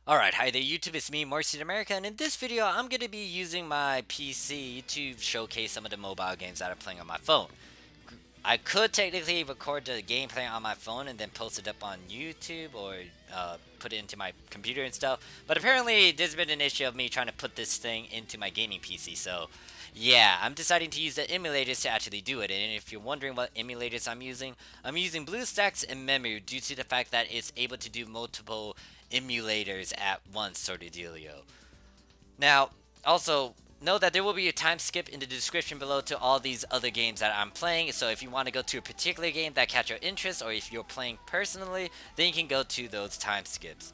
Alright, hi there YouTube, it's me, Morphsuit America, and in this video I'm going to be using my PC to showcase some of the mobile games that I'm playing on my phone. I could technically record the gameplay on my phone and then post it up on YouTube or put it into my computer and stuff, but apparently there's been an issue of me trying to put this thing into my gaming PC, so yeah, I'm deciding to use the emulators to actually do it. And if you're wondering what emulators I'm using BlueStacks and Memory due to the fact that it's able to do multiple emulators at once, sort of dealio. Now, also, know that there will be a time skip in the description below to all these other games that I'm playing, so if you want to go to a particular game that catch your interest, or if you're playing personally, then you can go to those time skips.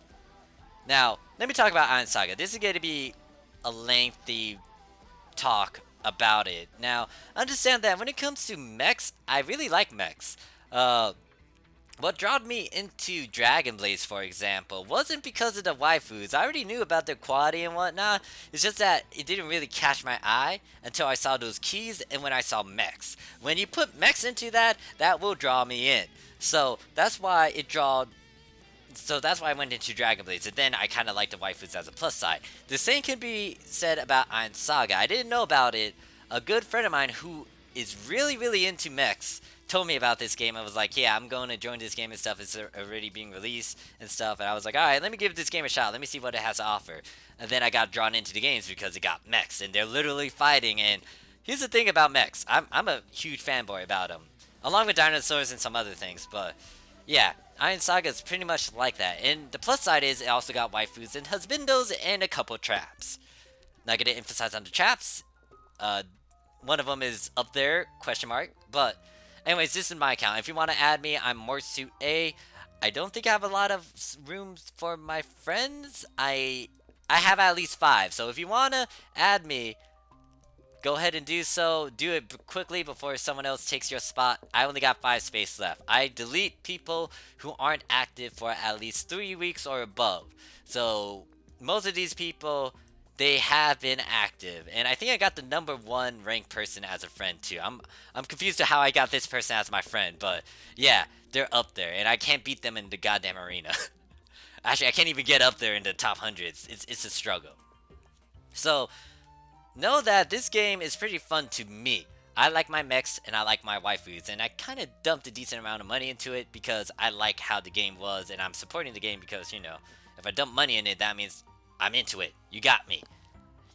Now, let me talk about Iron Saga. This is going to be a lengthy talk about it. Now, understand that when it comes to mechs, I really like mechs. What drawed me into Dragon Blaze, for example, wasn't because of the waifus. I already knew about their quality and whatnot. It's just that it didn't really catch my eye until I saw those keys and when I saw mechs. When you put mechs into that, that will draw me in. So that's why it drawed. So that's why I went into Dragon Blaze, and then I kind of liked the waifus as a plus side. The same can be said about Iron Saga. I didn't know about it. A good friend of mine who is really into mechs told me about this game. I was like, yeah, I'm going to join this game and stuff. It's already being released and stuff. And I was like, all right, let me give this game a shot. Let me see what it has to offer. And then I got drawn into the games because it got mechs, and they're literally fighting. And here's the thing about mechs. I'm a huge fanboy about them, along with dinosaurs and some other things. But yeah, Iron Saga is pretty much like that. And the plus side is it also got waifus and husbandos and a couple traps. Not gonna emphasize on the traps. Uh, One of them is up there, question mark. But anyways, this is my account. If you want to add me, I'm MorphsuitA. I don't think I have a lot of rooms for my friends. I have at least 5. So if you want to add me, go ahead and do so. Do it quickly before someone else takes your spot. I only got 5 space left. I delete people who aren't active for at least 3 weeks or above. So most of these people, they have been active, and I think I got the #1 ranked person as a friend too. I'm confused to how I got this person as my friend, but yeah, they're up there, and I can't beat them in the goddamn arena. Actually, I can't even get up there in the top hundreds. It's a struggle. So know that this game is pretty fun to me. I like my mechs and I like my waifus, and I kind of dumped a decent amount of money into it because I like how the game was, and I'm supporting the game because, you know, if I dump money in it, that means I'm into it. You got me.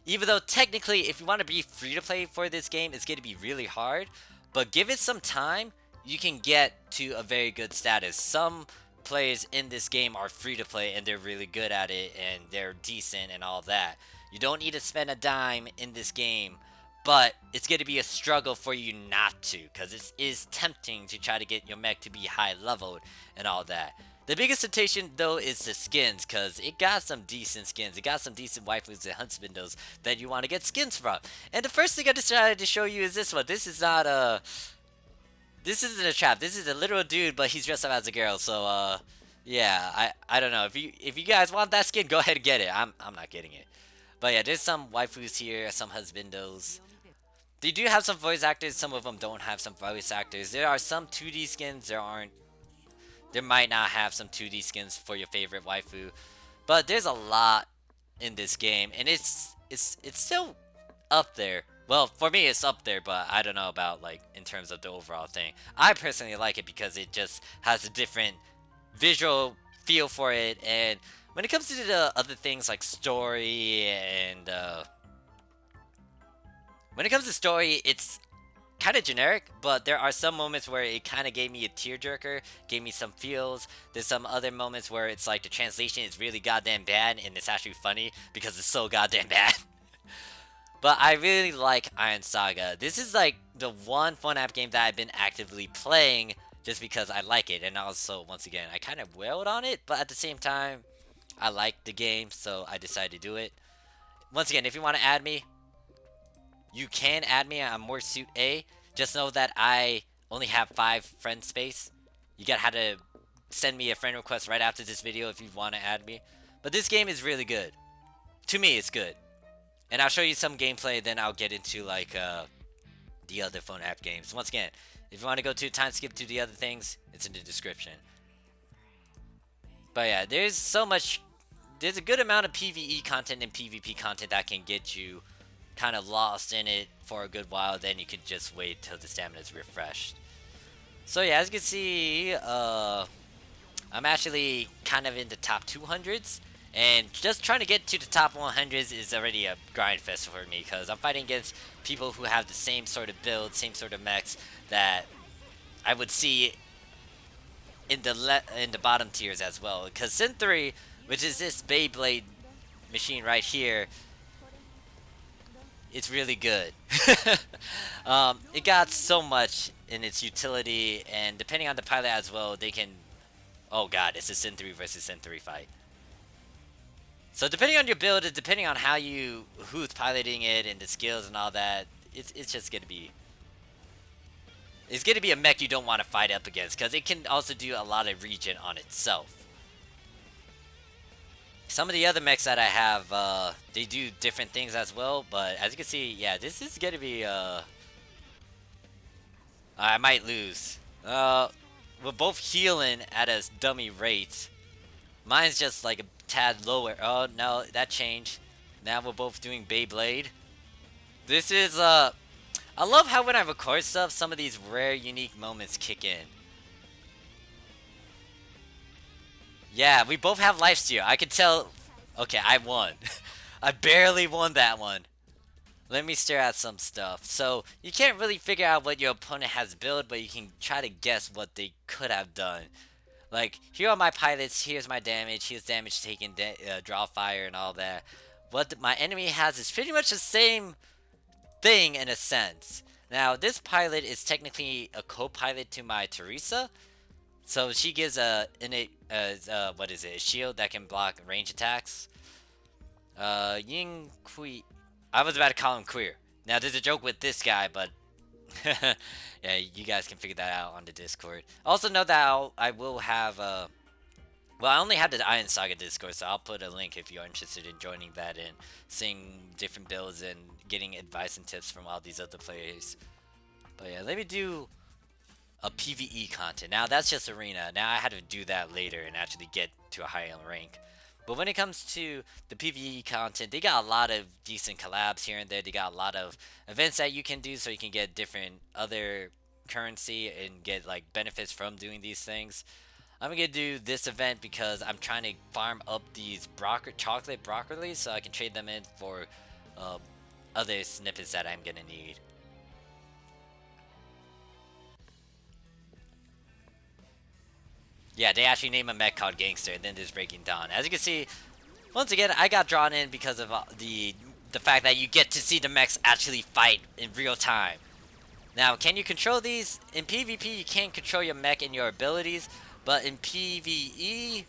Even though technically, if you want to be free to play for this game, it's going to be really hard, but give it some time, you can get to a very good status. Some players in this game are free to play and they're really good at it and they're decent and all that. You don't need to spend a dime in this game, but it's going to be a struggle for you not to, because it is tempting to try to get your mech to be high leveled and all that. The biggest temptation though is the skins, because it got some decent skins. It got some decent waifus and husbandos that you want to get skins from. And the first thing I decided to show you is this one. This is not a... This isn't a trap. This is a literal dude, but he's dressed up as a girl. So, yeah, I don't know. If you guys want that skin, go ahead and get it. I'm not getting it. But yeah, there's some waifus here, some husbandos. They do have some voice actors. Some of them don't have some voice actors. There are some 2D skins. There aren't. There might not have some 2D skins for your favorite waifu, but there's a lot in this game, and it's still up there. Well, for me, it's up there, but I don't know about like in terms of the overall thing. I personally like it because it just has a different visual feel for it, and when it comes to the other things like story and when it comes to story, it's kind of generic, but there are some moments where it kind of gave me a tearjerker, gave me some feels. There's some other moments where it's like the translation is really goddamn bad, and it's actually funny because it's so goddamn bad. But I really like Iron Saga. This is like the one fun app game that I've been actively playing just because I like it. And also, once again, I kind of wailed on it, but at the same time, I like the game, so I decided to do it. Once again, if you want to add me, you can add me. I'm MorphsuitA. Just know that I only have 5 friend space. You gotta have to send me a friend request right after this video if you want to add me. But this game is really good. To me, it's good. And I'll show you some gameplay, then I'll get into like the other phone app games. Once again, if you want to go to time skip to the other things, it's in the description. But yeah, there's so much there's a good amount of PvE content and PvP content that can get you kind of lost in it for a good while. Then you could just wait till the stamina is refreshed. So yeah, as you can see, I'm actually kind of in the top 200s, and just trying to get to the top 100s is already a grind fest for me because I'm fighting against people who have the same sort of build, same sort of mechs that I would see in the bottom tiers as well. Because Sin 3, which is this Beyblade machine right here, it's really good. It got so much in its utility, and depending on the pilot as well, they can. Oh god, it's a Sin 3 versus Sin 3 fight. So depending on your build, depending on who's piloting it and the skills and all that, it's just gonna be. It's gonna be a mech you don't want to fight up against because it can also do a lot of regen on itself. Some of the other mechs that I have, they do different things as well, but as you can see, yeah, this is gonna be, I might lose. We're both healing at a dummy rate. Mine's just like a tad lower. Oh, no, that changed. Now we're both doing Beyblade. This is, I love how when I record stuff, some of these rare, unique moments kick in. Yeah, we both have lifesteal. I could tell. Okay, I won. I barely won that one. Let me stare at some stuff. So, you can't really figure out what your opponent has built, but you can try to guess what they could have done. Like, here are my pilots, here's my damage, here's damage taken, draw fire and all that. What my enemy has is pretty much the same thing in a sense. Now, this pilot is technically a co-pilot to my Teresa. So she gives a innate, what is it, a shield that can block range attacks. Ying Kui. I was about to call him queer. Now there's a joke with this guy, but yeah, you guys can figure that out on the Discord. Also know that I will have, well, I only have the Iron Saga Discord, so I'll put a link if you're interested in joining that and seeing different builds and getting advice and tips from all these other players. But yeah, let me do a PvE content. Now that's just arena. Now I had to do that later and actually get to a higher rank. But when it comes to the PvE content, they got a lot of decent collabs here and there. They got a lot of events that you can do so you can get different other currency and get like benefits from doing these things. I'm gonna do this event because I'm trying to farm up these chocolate broccoli so I can trade them in for other snippets that I'm gonna need. Yeah, they actually name a mech called Gangster, and then there's Breaking Dawn. As you can see, once again, I got drawn in because of the fact that you get to see the mechs actually fight in real time. Now, can you control these? In PvP, you can't control your mech and your abilities, but in PvE,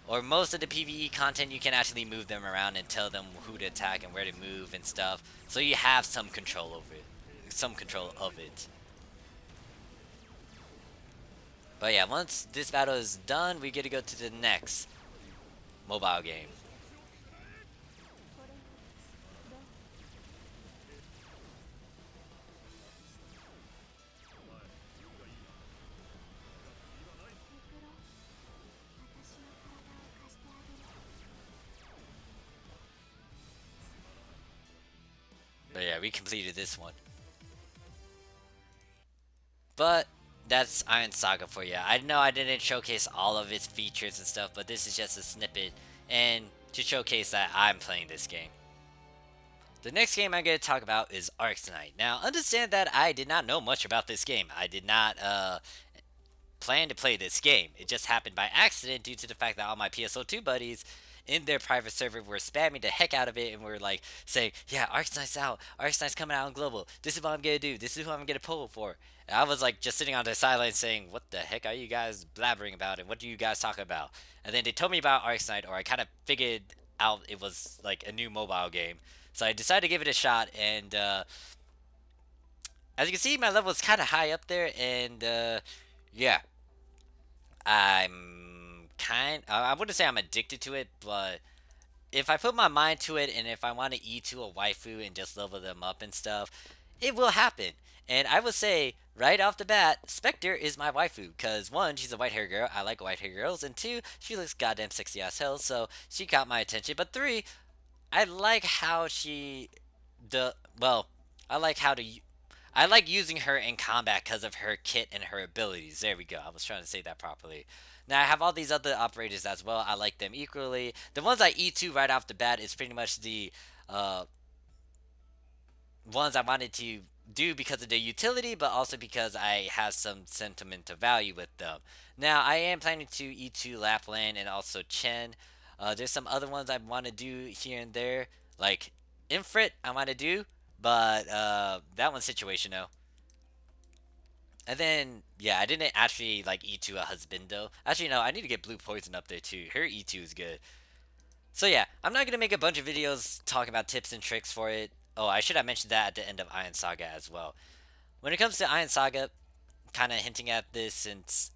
or most of the PvE content, you can actually move them around and tell them who to attack and where to move and stuff. So you have some control over it. Some control of it. But yeah, once this battle is done, we get to go to the next mobile game. But yeah, we completed this one. But that's Iron Saga for you. I know I didn't showcase all of its features and stuff, but this is just a snippet and to showcase that I'm playing this game. The next game I'm going to talk about is Arknights. Now, understand that I did not know much about this game. I did not plan to play this game. It just happened by accident due to the fact that all my PSO2 buddies in their private server were spamming the heck out of it and were like saying, yeah, Arknights out, Arknights coming out on global, this is what I'm gonna do, this is who I'm gonna pull for. And I was like just sitting on the sideline saying, what the heck are you guys blabbering about and what do you guys talk about? And then they told me about Arknights, or I kind of figured out it was like a new mobile game. So I decided to give it a shot, and as you can see, my level is kind of high up there, and yeah, I wouldn't say I'm addicted to it, but if I put my mind to it and if I want to E2 a waifu and just level them up and stuff, it will happen. And I would say right off the bat, Spectre is my waifu because one, she's a white hair girl. I like white hair girls, and two, she looks goddamn sexy as hell. So she caught my attention. But three, I like how she, the well, I like how to. I like using her in combat because of her kit and her abilities. There we go. I was trying to say that properly. Now I have all these other operators as well. I like them equally. The ones I E2 right off the bat is pretty much the uh, ones I wanted to do because of their utility, but also because I have some sentimental value with them. Now, I am planning to E2 Lapland and also Chen. There's some other ones I want to do here and there, like Infrit I want to do, but that one's situational. And then, yeah, I didn't actually like E2 a Husbando. Actually, no, I need to get Blue Poison up there too. Her E2 is good. So yeah, I'm not gonna make a bunch of videos talking about tips and tricks for it. Oh, I should have mentioned that at the end of Iron Saga as well. When it comes to Iron Saga, kind of hinting at this since,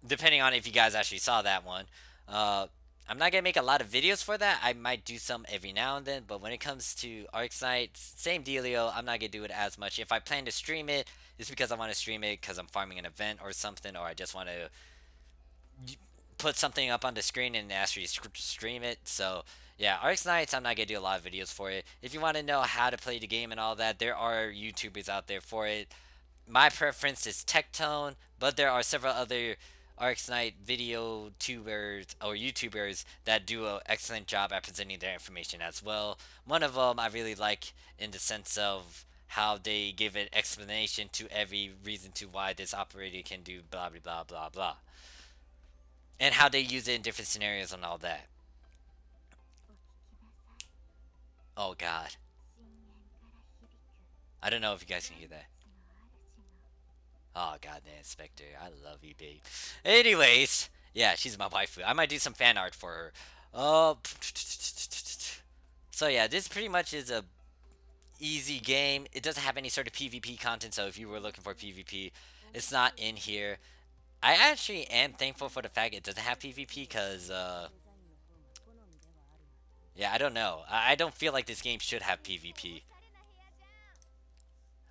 depending on if you guys actually saw that one, uh, I'm not gonna make a lot of videos for that. I might do some every now and then, but when it comes to Arknights, same dealio. I'm not gonna do it as much. If I plan to stream it, it's because I want to stream it because I'm farming an event or something, or I just want to put something up on the screen and actually stream it. So yeah, Arknights, I'm not gonna do a lot of videos for it. If you want to know how to play the game and all that, there are YouTubers out there for it. My preference is Tectone, but there are several other Arknight video tubers or YouTubers that do an excellent job at presenting their information as well. One of them I really like in the sense of how they give an explanation to every reason to why this operator can do blah blah blah blah blah, and how they use it in different scenarios and all that. Oh god, I don't know if you guys can hear that. Oh god, damn Spectre, I love you, babe. Anyways, yeah, she's my waifu. I might do some fan art for her. Oh, so yeah, this pretty much is a easy game. It doesn't have any sort of PvP content, so if you were looking for PvP, it's not in here. I actually am thankful for the fact it doesn't have PvP, because yeah, I don't know. I don't feel like this game should have PvP.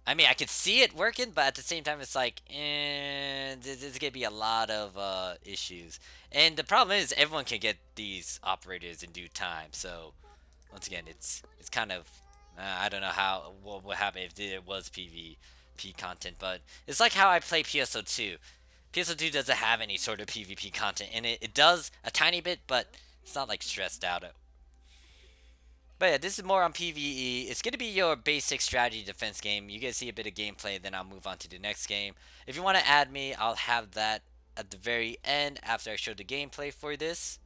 I mean, I could see it working, but at the same time, it's like, there's gonna be a lot of issues. And the problem is, everyone can get these operators in due time. So, once again, it's kind of, I don't know how what would happen if there was PvP content, but it's like how I play PSO2. PSO2 doesn't have any sort of PvP content in it. It does a tiny bit, but it's not like stressed out. But yeah, this is more on PvE. It's going to be your basic strategy defense game. You guys see a bit of gameplay, then I'll move on to the next game. If you want to add me, I'll have that at the very end after I show the gameplay for this.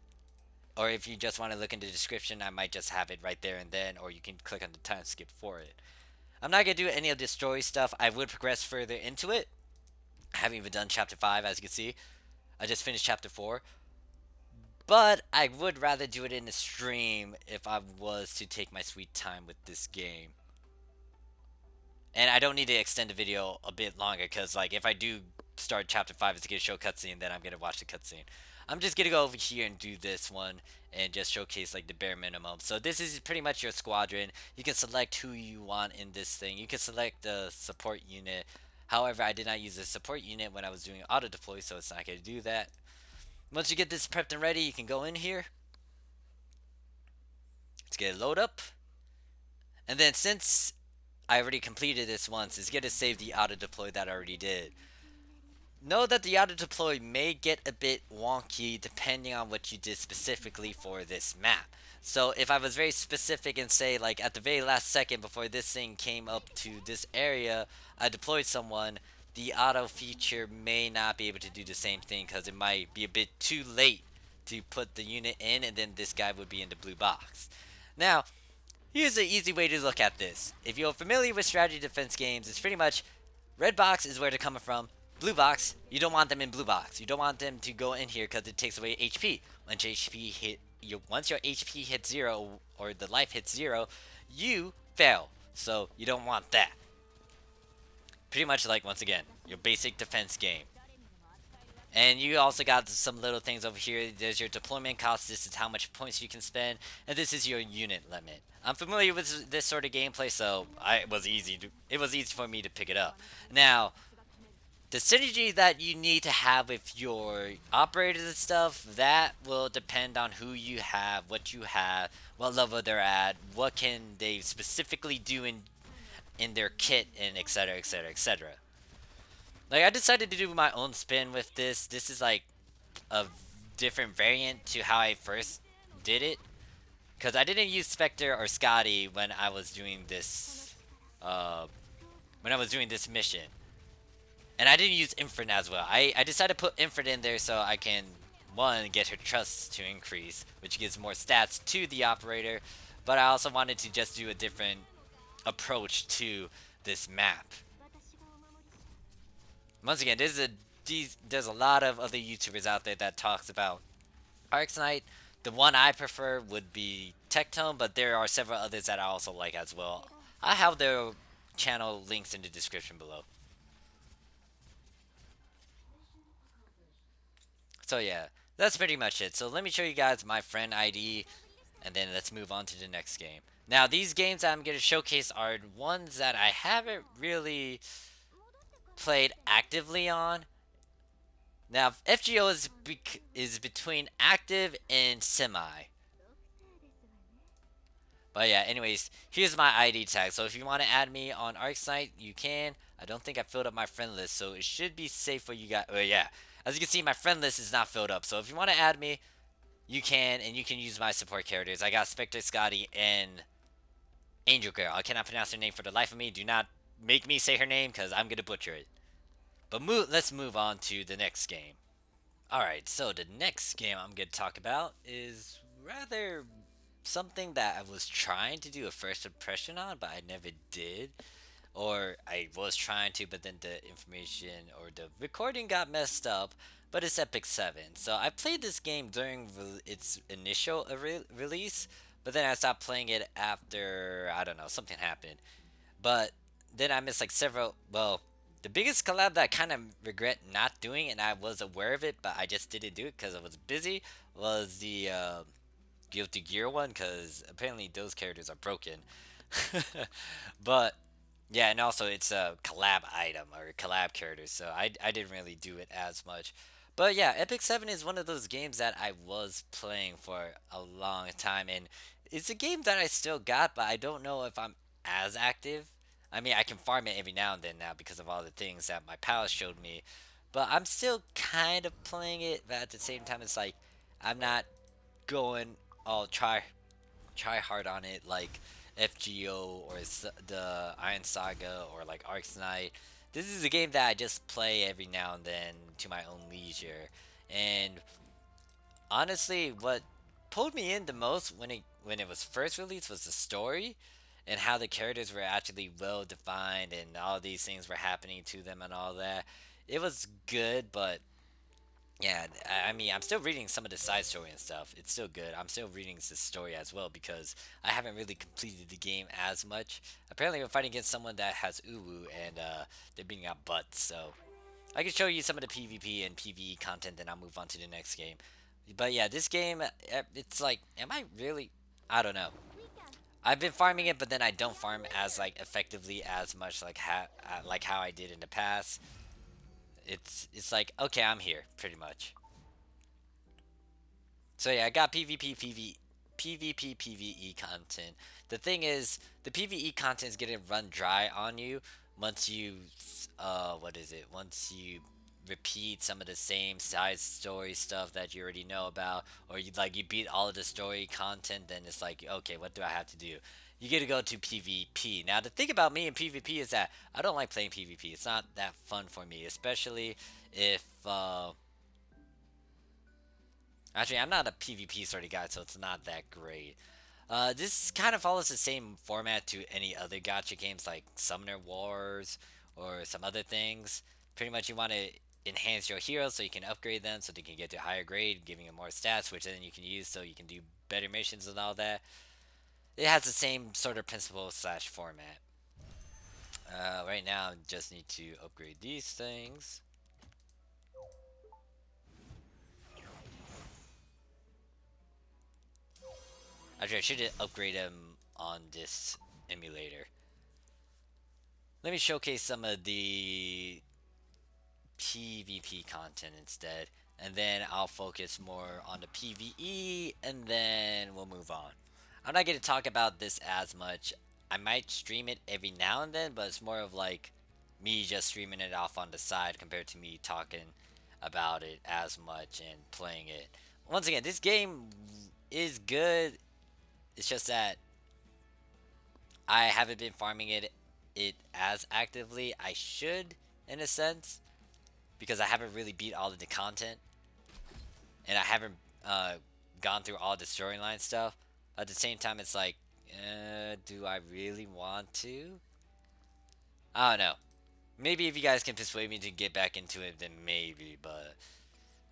Or if you just want to look in the description, I might just have it right there and then, or you can click on the time skip for it. I'm not going to do any of the story stuff. I would progress further into it. I haven't even done Chapter 5, as you can see. I just finished Chapter 4. But I would rather do it in a stream if I was to take my sweet time with this game. And I don't need to extend the video a bit longer, because like if I do start chapter 5, it's gonna show cutscene, then I'm gonna watch the cutscene. I'm just gonna go over here and do this one and just showcase like the bare minimum. So this is pretty much your squadron. You can select who you want in this thing. You can select the support unit. However, I did not use the support unit when I was doing auto deploy, so it's not gonna do that. Once you get this prepped and ready, you can go in here. Let's get it load up. And then since I already completed this once, it's going to save the auto deploy that I already did. Know that the auto deploy may get a bit wonky depending on what you did specifically for this map. So if I was very specific and say like at the very last second before this thing came up to this area, I deployed someone, the auto feature may not be able to do the same thing because it might be a bit too late to put the unit in, and then this guy would be in the blue box. Now, here's an easy way to look at this. If you're familiar with strategy defense games, it's pretty much red box is where they're coming from. Blue box, you don't want them in blue box. You don't want them to go in here because it takes away HP. Once your HP hits 0 or the life hits 0, you fail. So you don't want that. Pretty much like, once again, your basic defense game. And you also got some little things over here. There's your deployment cost. This is how much points you can spend, and this is your unit limit. I'm familiar with this sort of gameplay, so it was easy for me to pick it up. Now, the synergy that you need to have with your operators and stuff, that will depend on who you have, what level they're at, what can they specifically do in their kit, and etc, etc, etc. Like, I decided to do my own spin with this. This is like a different variant to how I first did it, because I didn't use Spectre or Scotty uh, when I was doing this mission. And I didn't use Infant as well. I decided to put Infant in there so I can, one, get her trust to increase, which gives more stats to the operator, but I also wanted to just do a different approach to this map. Once again, there's a lot of other YouTubers out there that talks about Arknight. The one I prefer would be Tectone, but there are several others that I also like as well. I have their channel links in the description below. So yeah, that's pretty much it. So let me show you guys my friend ID, and then let's move on to the next game. Now, these games I'm going to showcase are ones that I haven't really played actively on. Now, FGO is between active and semi. But yeah, anyways, here's my ID tag. So if you want to add me on Arknight, you can. I don't think I filled up my friend list, so it should be safe for you guys. Oh yeah, as you can see, my friend list is not filled up. So if you want to add me, you can, and you can use my support characters. I got Spectre, Scotty, and Angel Girl. I cannot pronounce her name for the life of me. Do not make me say her name, because I'm going to butcher it. But let's move on to the next game. Alright, so the next game I'm going to talk about is rather something that I was trying to do a first impression on, but I never did. Or I was trying to, but then the information or the recording got messed up. But it's Epic 7. So I played this game during its initial release, but then I stopped playing it after, I don't know, something happened. But then I missed like several, well, the biggest collab that I kind of regret not doing, and I was aware of it, but I just didn't do it because I was busy, was the Guilty Gear one, because apparently those characters are broken. But yeah, and also it's a collab item or collab character, so I didn't really do it as much. But yeah, Epic 7 is one of those games that I was playing for a long time, and it's a game that I still got, but I don't know if I'm as active. I mean, I can farm it every now and then now because of all the things that my pals showed me, but I'm still kind of playing it, but at the same time, it's like I'm not going all try hard on it like FGO or the Iron Saga or like Arknight. This is a game that I just play every now and then to my own leisure. And honestly, what pulled me in the most when it was first released was the story and how the characters were actually well defined and all these things were happening to them and all that. It was good, but yeah, I mean, I'm still reading some of the side story and stuff. It's still good. I'm still reading the story as well because I haven't really completed the game as much. Apparently, we're fighting against someone that has Uwu, and they're beating out butts. So I can show you some of the PvP and PvE content, then I'll move on to the next game. But yeah, this game, it's like, am I really? I don't know. I've been farming it, but then I don't farm as like effectively as much like how I did in the past. It's like, okay, I'm here pretty much. So yeah, I got PvP, PvE content. The thing is, the PvE content is gonna run dry on you once you, what is it? Once you repeat some of the same side story stuff that you already know about, or you beat all of the story content, then it's like, okay, what do I have to do? You get to go to PvP. Now, the thing about me in PvP is that I don't like playing PvP. It's not that fun for me, especially if, actually, I'm not a PvP sort of guy, so it's not that great. This kind of follows the same format to any other gacha games like Summoner Wars or some other things. Pretty much you want to enhance your heroes so you can upgrade them so they can get to a higher grade, giving them more stats, which then you can use so you can do better missions and all that. It has the same sort of principle slash format. Right now, I just need to upgrade these things. Actually, I should upgrade him on this emulator. Let me showcase some of the PvP content instead, and then I'll focus more on the PvE, and then we'll move on. I'm not going to talk about this as much. I might stream it every now and then, but it's more of like me just streaming it off on the side compared to me talking about it as much and playing it. Once again, this game is good. It's just that I haven't been farming it as actively. I should, in a sense, because I haven't really beat all of the content, and I haven't gone through all the storyline stuff. At the same time, it's like, do I really want to? I don't know. Maybe if you guys can persuade me to get back into it, then maybe. But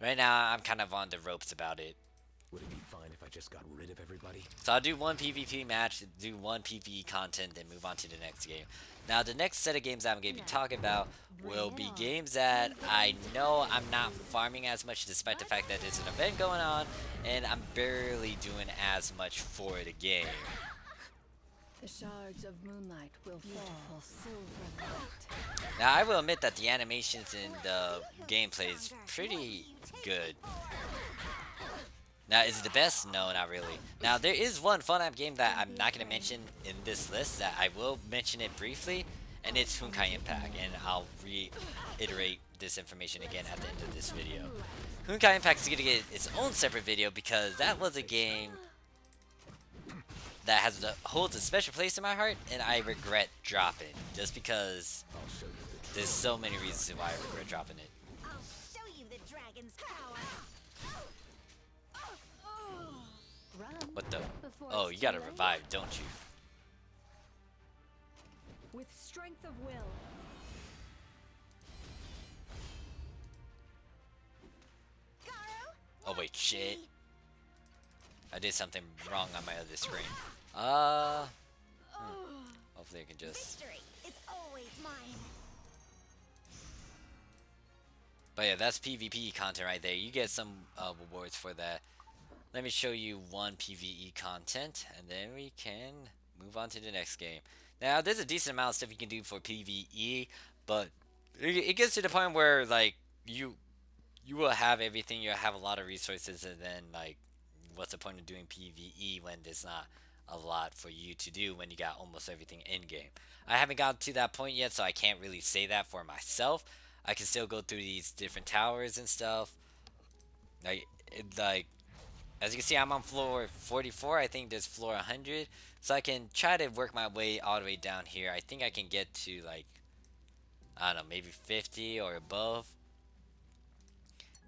right now, I'm kind of on the ropes about it. Would it be fine if I just got rid of everybody? So I'll do one PvP match, do one PvE content, then move on to the next game. Now the next set of games I'm going to be talking about will be games that I know I'm not farming as much despite the fact that there's an event going on and I'm barely doing as much for the game. The shards of moonlight will fall silver light. Now I will admit that the animations in the gameplay is pretty good. Now, is it the best? No, not really. Now, there is one fun app game that I'm not going to mention in this list that I will mention it briefly, and it's Honkai Impact, and I'll reiterate this information again at the end of this video. Honkai Impact is going to get its own separate video because that was a game that holds a special place in my heart, and I regret dropping just because there's so many reasons why I regret dropping it. I'll show you the dragon's power. What the? Oh, you gotta revive, don't you? With strength of will. Oh wait, shit. I did something wrong on my other screen. Hopefully I can just... Victory is always mine. But yeah, that's PvP content right there. You get some rewards for that. Let me show you one PvE content, and then we can move on to the next game. Now, there's a decent amount of stuff you can do for PvE, but it gets to the point where, like, you will have everything, you'll have a lot of resources, and then, like, what's the point of doing PvE when there's not a lot for you to do when you got almost everything in-game? I haven't gotten to that point yet, so I can't really say that for myself. I can still go through these different towers and stuff. As you can see, I'm on floor 44. I think there's floor 100. So I can try to work my way all the way down here. I think I can get to, like, I don't know, maybe 50 or above.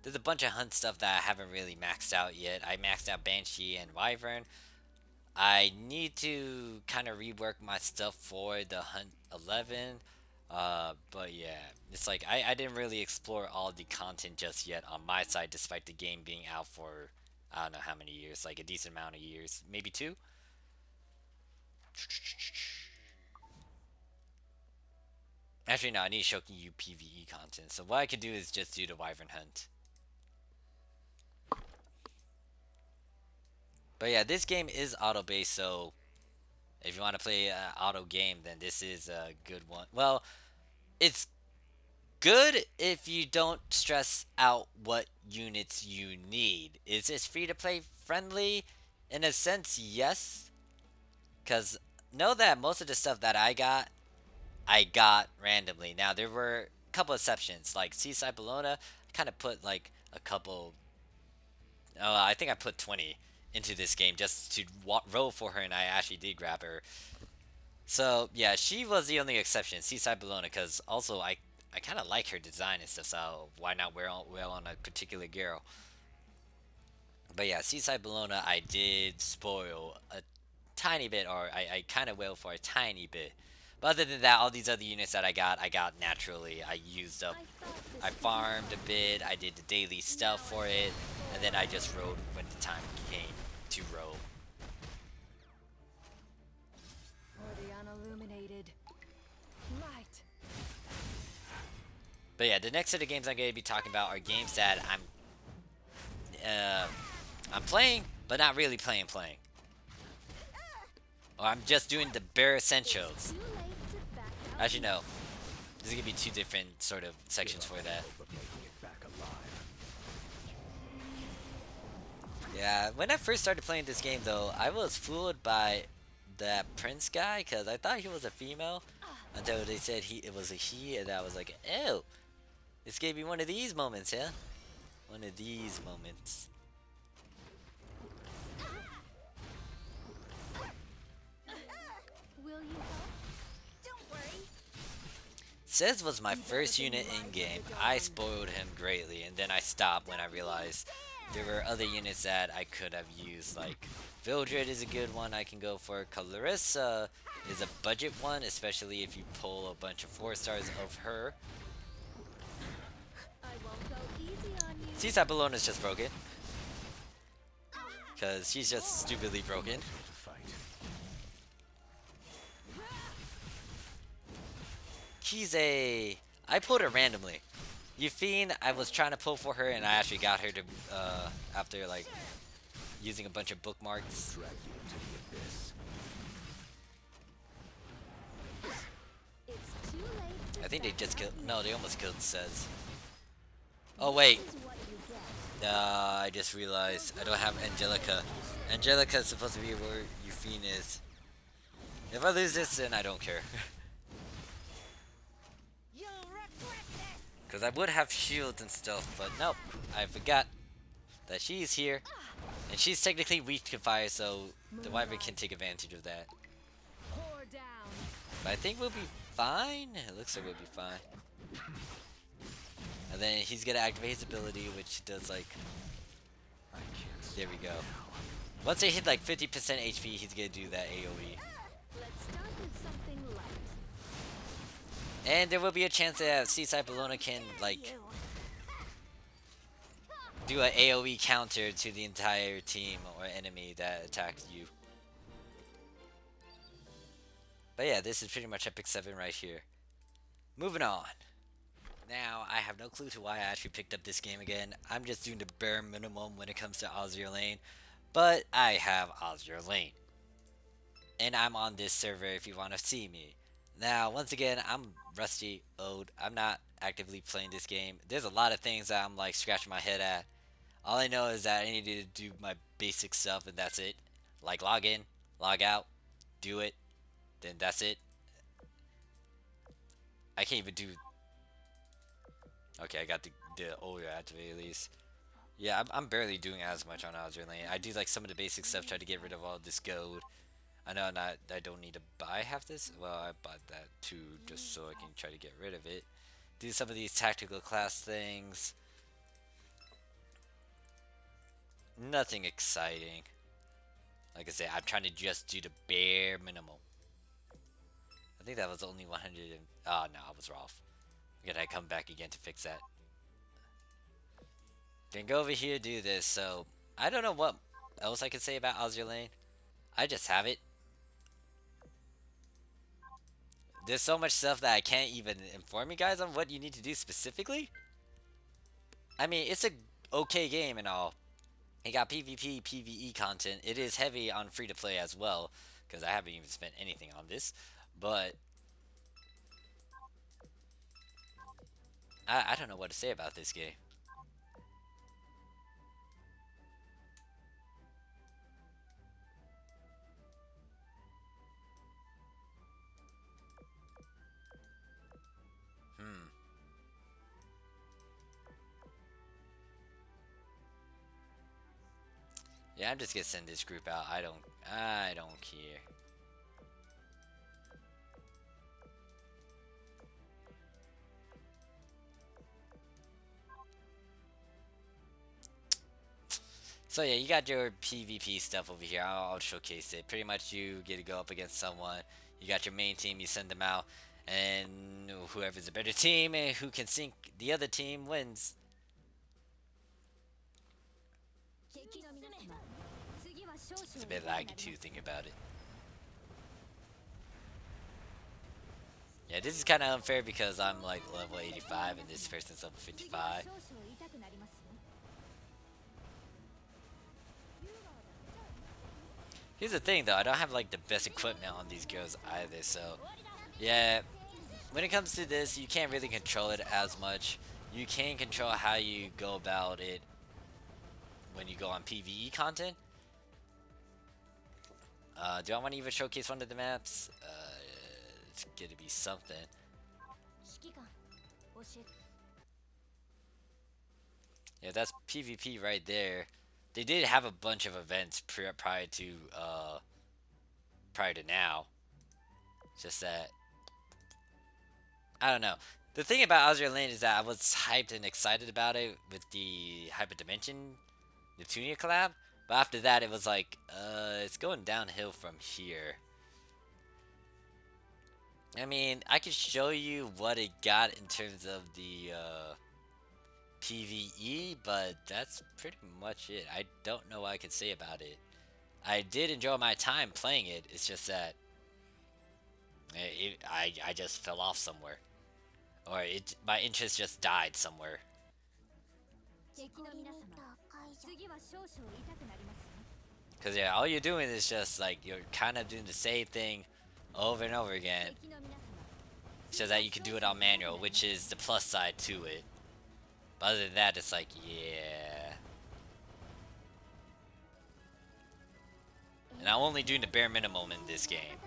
There's a bunch of hunt stuff that I haven't really maxed out yet. I maxed out Banshee and Wyvern. I need to kind of rework my stuff for the Hunt 11. But yeah, it's like I didn't really explore all the content just yet on my side, despite the game being out for I don't know how many years, like a decent amount of years, maybe 2. Actually, no, I need to show you PvE content. So what I can do is just do the Wyvern Hunt. But yeah, this game is auto-based, so if you want to play an auto game, then this is a good one. Well, it's good if you don't stress out what units you need. Is this free-to-play friendly? In a sense, yes. Because know that most of the stuff that I got randomly. Now, there were a couple exceptions, like Seaside Bellona. I kind of put like a couple... I think I put 20 into this game just to roll for her, and I actually did grab her. So, yeah, she was the only exception, Seaside Bellona, because also I kind of like her design and stuff, so why not wear well on a particular girl? But yeah, Seaside Bellona I did spoil a tiny bit, or I kind of wailed for a tiny bit. But other than that, all these other units that I got naturally. I used up, I farmed a bit, I did the daily stuff for it, and then I just rode when the time came to roll. For the unilluminated light. But yeah, the next set of games I'm going to be talking about are games that I'm playing, but not really playing. Or I'm just doing the bare essentials. Too late to back out. Actually, no. There's gonna be two different sort of sections for that. Hope of making it back alive. Yeah, when I first started playing this game though, I was fooled by that prince guy because I thought he was a female until they said it was a he, and I was like, ew, this gave me one of these moments, yeah? One of these moments. Will you help? Don't worry. Sez was my first unit in game. I spoiled him greatly, and then I stopped when I realized there were other units that I could have used. Like Vildred is a good one I can go for. Clarissa is a budget one, especially if you pull a bunch of 4 stars of her. I won't go easy on you. Seaside Bellona is just broken. Because she's just stupidly broken. To fight. I pulled her randomly. Yufine, I was trying to pull for her and I actually got her to, after like, using a bunch of bookmarks. Drag you into the abyss. It's too late to I think they back just out killed, now. no, they almost killed Sez. Oh wait, This is what you get. I just realized I don't have Angelica. Angelica is supposed to be where Yufine is. If I lose this, then I don't care. You'll regret this. Because I would have shields and stuff, but nope. I forgot that she's here. And she's technically weak to fire, so the Wyvern can take advantage of that. Pour down. But I think we'll be fine. It looks like we'll be fine. And then he's gonna activate his ability, which does like... I can't. There we go. Once they hit like 50% HP, he's gonna do that AoE. Let's start with something light. And there will be a chance that Seaside Bellona can like You. do an AoE counter to the entire team or enemy that attacks you. But yeah, this is pretty much Epic 7 right here. Moving on. Now, I have no clue to why I actually picked up this game again. I'm just doing the bare minimum when it comes to Azur Lane. But I have Azur Lane. And I'm on this server if you want to see me. Now, once again, I'm rusty, old. I'm not actively playing this game. There's a lot of things that I'm like scratching my head at. All I know is that I need to do my basic stuff and that's it. Like log in, log out, do it, then that's it. I can't even do... Okay, I got the Oya activated at least. Yeah, I'm barely doing as much on Azur Lane. I do like some of the basic stuff, try to get rid of all this gold. I know I don't need to buy half this. Well, I bought that too, just so I can try to get rid of it. Do some of these tactical class things. Nothing exciting. Like I said, I'm trying to just do the bare minimum. I think that was only 100 and... Oh, no, I was off. Gotta come back again to fix that. Then go over here, do this. So, I don't know what else I can say about Azur Lane. I just have it. There's so much stuff that I can't even inform you guys on what you need to do specifically. I mean, it's a okay game and all. It got PvP, PvE content. It is heavy on free-to-play as well, because I haven't even spent anything on this. But I don't know what to say about this game. Yeah, I'm just gonna send this group out. I don't care. So yeah, you got your PvP stuff over here. I'll showcase it. Pretty much you get to go up against someone. You got your main team, you send them out, and whoever's a better team and who can sink the other team wins. It's a bit laggy too, think about it. Yeah, this is kind of unfair because I'm like level 85 and this person's level 55. Here's the thing though, I don't have like the best equipment on these girls either, so yeah, when it comes to this, you can't really control it as much. You can control how you go about it when you go on PvE content. Do I want to even showcase one of the maps? It's gonna be something. Yeah, that's PvP right there. They did have a bunch of events prior to now. It's just that I don't know. The thing about Azur Lane is that I was hyped and excited about it with the Hyperdimension Neptunia collab, but after that it was like, it's going downhill from here. I mean, I could show you what it got in terms of the PvE, but that's pretty much it. I don't know what I can say about it. I did enjoy my time playing it. It's just that I just fell off somewhere, or my interest just died somewhere. Cause yeah, all you're doing is just like you're kind of doing the same thing over and over again. It's just that you can do it on manual, which is the plus side to it. But other than that, it's like, yeah. And I'm only doing the bare minimum in this game.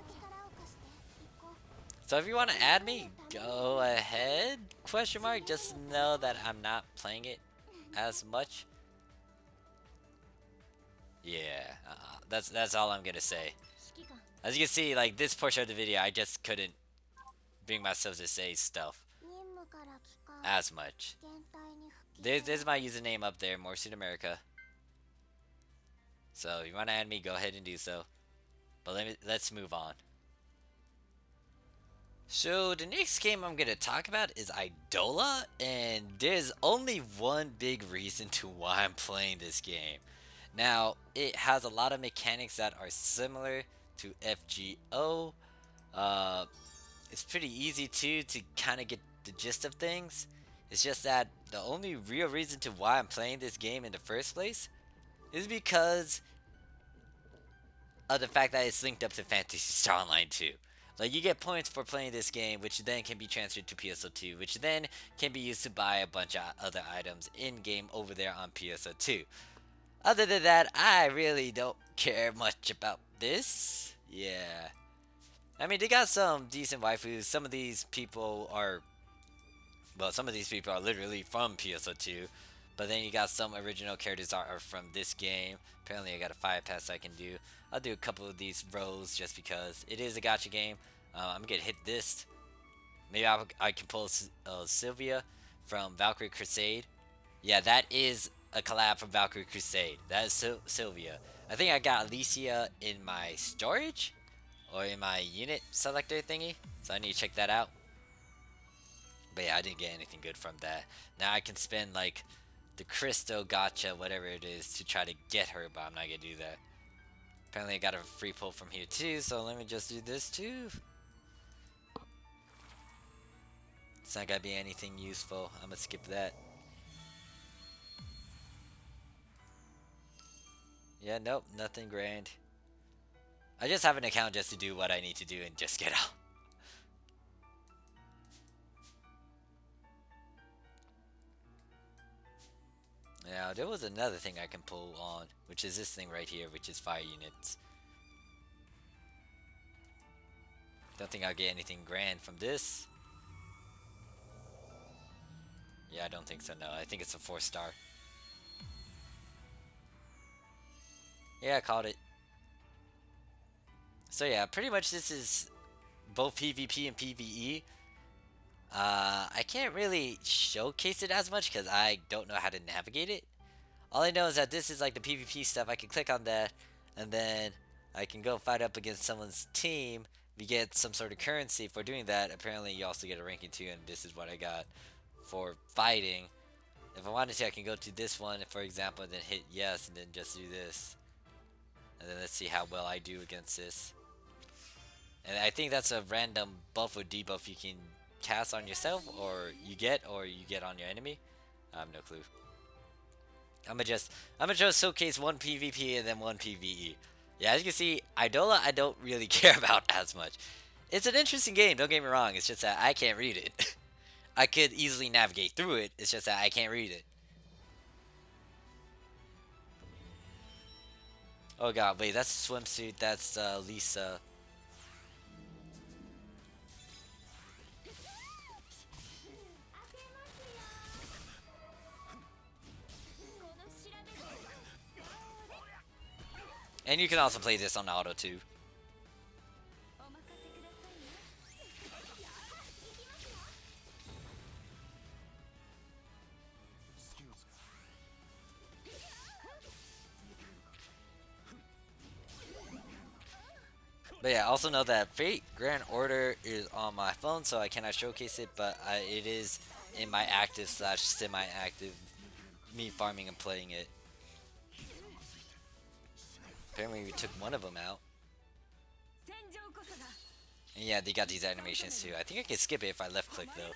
So if you want to add me, go ahead. Question mark. Just know that I'm not playing it as much. Yeah, that's all I'm gonna say. As you can see, like this portion of the video, I just couldn't bring myself to say stuff as much. There's my username up there, MorphsuitAmerica. So if you want to add me, go ahead and do so. But let's move on. So the next game I'm gonna talk about is Idola, and there's only one big reason to why I'm playing this game. Now, it has a lot of mechanics that are similar to FGO. It's pretty easy to kind of get the gist of things. It's just that the only real reason to why I'm playing this game in the first place is because of the fact that it's linked up to Phantasy Star Online 2. Like, you get points for playing this game, which then can be transferred to PSO2, which then can be used to buy a bunch of other items in-game over there on PSO2. Other than that, I really don't care much about this. Yeah. I mean, they got some decent waifus. Some of these people are literally from PSO2. But then you got some original characters that are from this game. Apparently I got a 5-pass I can do. I'll do a couple of these rows just because it is a gacha game. I'm gonna hit this. Maybe I can pull Sylvia from Valkyrie Crusade. Yeah, that is a collab from Valkyrie Crusade. That is Sylvia. I think I got Alicia in my storage or in my unit selector thingy, so I need to check that out. But yeah, I didn't get anything good from that. Now I can spend like the crystal gacha, whatever it is, to try to get her, but I'm not gonna do that. Apparently I got a free pull from here too, so let me just do this too. It's not gonna be anything useful. I'm gonna skip that. Yeah, nope, nothing grand. I just have an account just to do what I need to do and just get out. Now, there was another thing I can pull on, which is this thing right here, which is fire units. Don't think I'll get anything grand from this. Yeah, I don't think so, no. I think it's a 4-star. Yeah, I caught it. So yeah, pretty much this is both PvP and PvE. I can't really showcase it as much because I don't know how to navigate it. All I know is that this is like the PvP stuff. I can click on that and then I can go fight up against someone's team. We get some sort of currency for doing that. Apparently you also get a ranking 2, and this is what I got for fighting. If I wanted to, I can go to this one, for example, and then hit yes, and then just do this. And then let's see how well I do against this. And I think that's a random buff or debuff you can cast on yourself, or you get on your enemy. I have no clue. I'm gonna just showcase one PvP and then one PvE. Yeah, as you can see, Idola I don't really care about as much. It's an interesting game, don't get me wrong. It's just that I can't read it. I could easily navigate through it. It's just that I can't read it. Oh god, wait, that's a swimsuit. That's Lisa. And you can also play this on auto too. But yeah, also know that Fate Grand Order is on my phone, so I cannot showcase it, but it is in my active slash semi-active, me farming and playing it. Apparently we took one of them out. And yeah, they got these animations too. I think I can skip it if I left click though.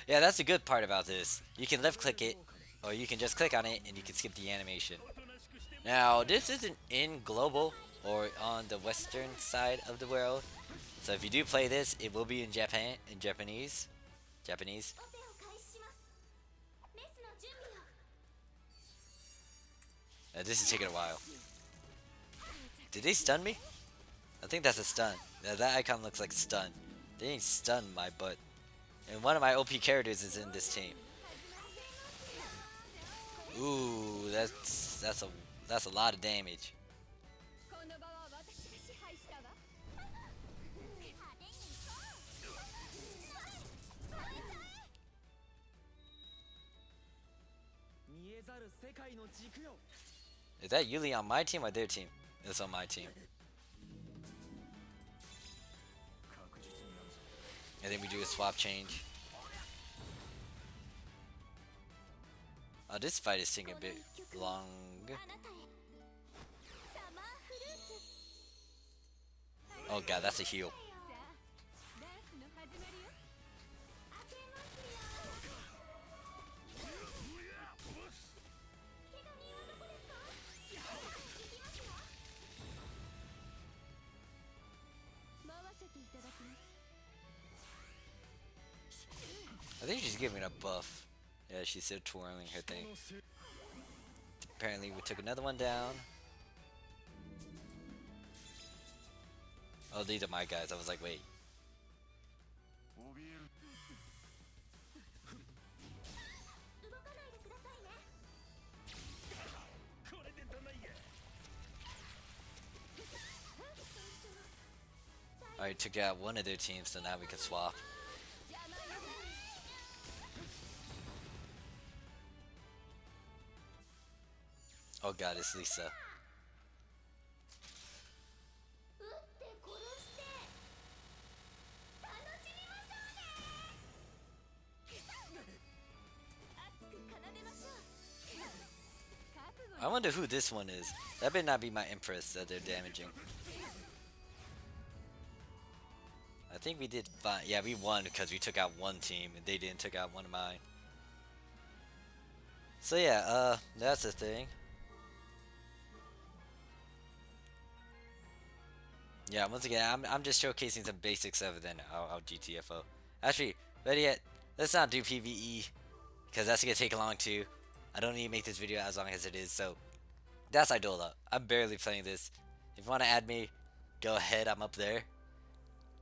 Yeah, that's the good part about this. You can left click it, or you can just click on it and you can skip the animation. Now, this isn't in global or on the western side of the world. So if you do play this, it will be in Japanese. This is taking a while. Did they stun me? I think that's a stun. That icon looks like stun. They ain't stunned my butt. And one of my OP characters is in this team. Ooh, that's a lot of damage. Is that Yuli on my team or their team? It's on my team. And then we do a swap change. Oh, this fight is taking a bit long. Oh god, that's a heal. I think she's giving a buff. Yeah, she's still twirling her thing. Apparently we took another one down. Oh, these are my guys. I was like, wait. Alright, took out one of their teams, so now we can swap. Oh god, it's Lisa. I wonder who this one is. That better not be my Empress that they're damaging. I think we did fine. Yeah, we won because we took out one team and they didn't take out one of mine. So yeah, that's the thing. Yeah, once again, I'm just showcasing some basics other than how GTFO. Actually, better yet, let's not do PvE, because that's gonna take long too. I don't need to make this video as long as it is, so that's Idola. I'm barely playing this. If you want to add me, go ahead, I'm up there.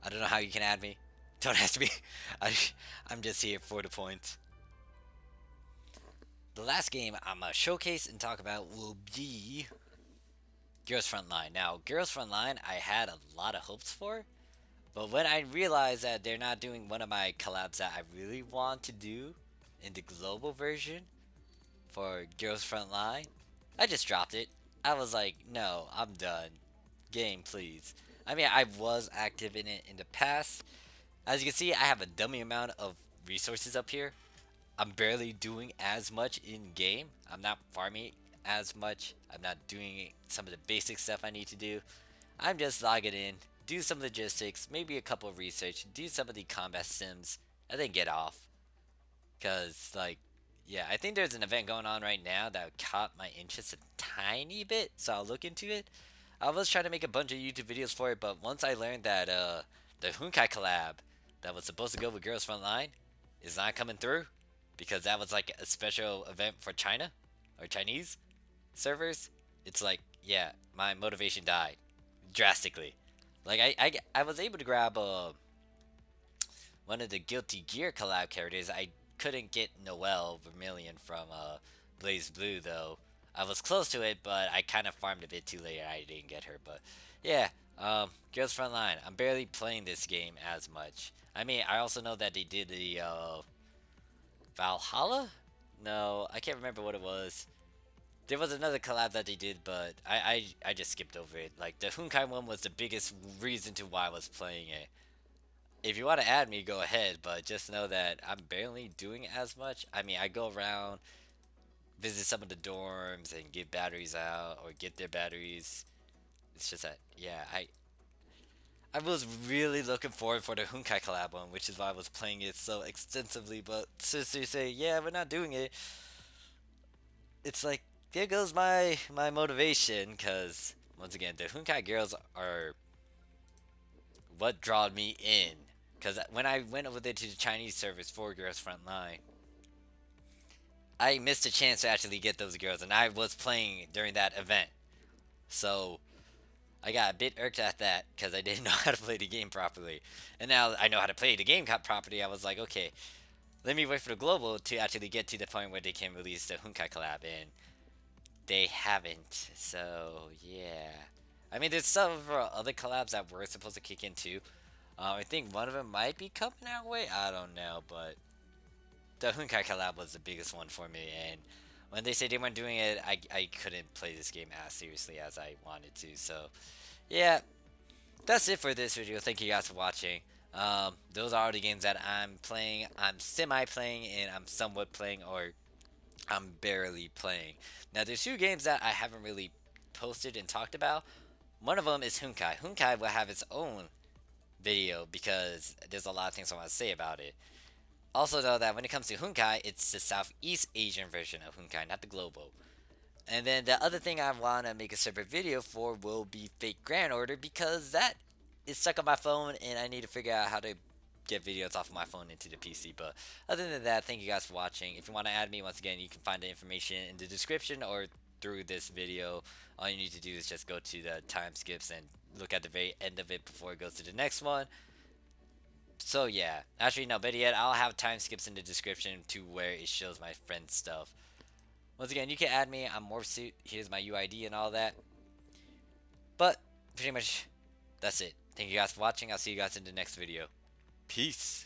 I don't know how you can add me. Don't ask me. I'm just here for the points. The last game I'm gonna showcase and talk about will be Girls Frontline. Now, Girls Frontline, I had a lot of hopes for, but when I realized that they're not doing one of my collabs that I really want to do in the global version for Girls Frontline, I just dropped it. I was like, no, I'm done. Game, please. I mean, I was active in it in the past. As you can see, I have a dummy amount of resources up here. I'm barely doing as much in game. I'm not farming as much. I'm not doing some of the basic stuff I need to do. I'm just logging in, do some logistics, maybe a couple of research, do some of the combat sims, and then get off. Cause like, yeah, I think there's an event going on right now that caught my interest a tiny bit, so I'll look into it. I was trying to make a bunch of YouTube videos for it, but once I learned that the Honkai collab that was supposed to go with Girls Frontline is not coming through because that was like a special event for China or Chinese servers, it's like, yeah, my motivation died drastically. Like I was able to grab one of the Guilty Gear collab characters. I couldn't get Noelle Vermilion from Blaze Blue though. I was close to it, but I kind of farmed a bit too late and I didn't get her. But yeah, Girls Frontline. I'm barely playing this game as much. I mean, I also know that they did the Valhalla? No, I can't remember what it was. There was another collab that they did, but I just skipped over it. Like, the Honkai one was the biggest reason to why I was playing it. If you want to add me, go ahead, but just know that I'm barely doing as much. I mean, I go around, visit some of the dorms, and give batteries out, or get their batteries. It's just that, yeah, I was really looking forward for the Honkai collab one, which is why I was playing it so extensively, but since they say, yeah, we're not doing it, it's like, there goes my motivation, because, once again, the Honkai girls are what drawed me in. Because when I went over there to the Chinese service for Girls Frontline, I missed a chance to actually get those girls, and I was playing during that event. So, I got a bit irked at that, because I didn't know how to play the game properly. And now I know how to play the game properly, I was like, okay, let me wait for the global to actually get to the point where they can release the Honkai collab, and they haven't. So, yeah. I mean, there's several other collabs that were supposed to kick in too. I think one of them might be coming our way. I don't know, but the Honkai collab was the biggest one for me. And when they said they weren't doing it, I couldn't play this game as seriously as I wanted to. So, yeah, that's it for this video. Thank you guys for watching. Those are the games that I'm playing. I'm semi-playing, and I'm somewhat playing, or I'm barely playing. Now, there's two games that I haven't really posted and talked about. One of them is Honkai. Honkai will have its own video because there's a lot of things I want to say about it. Also, though, that when it comes to Honkai, it's the Southeast Asian version of Honkai, not the global. And then the other thing I want to make a separate video for will be Fate Grand Order, because that is stuck on my phone and I need to figure out how to get videos off of my phone into the PC. But other than that, thank you guys for watching. If you want to add me, once again, you can find the information in the description or through this video. All you need to do is just go to the time skips and look at the very end of it before it goes to the next one. So yeah, actually no, better yet, I'll have time skips in the description to where it shows my friend's stuff. Once again, you can add me. I'm Morphsuit. Here's my UID and all that. But pretty much that's it. Thank you guys for watching. I'll see you guys in the next video. Peace.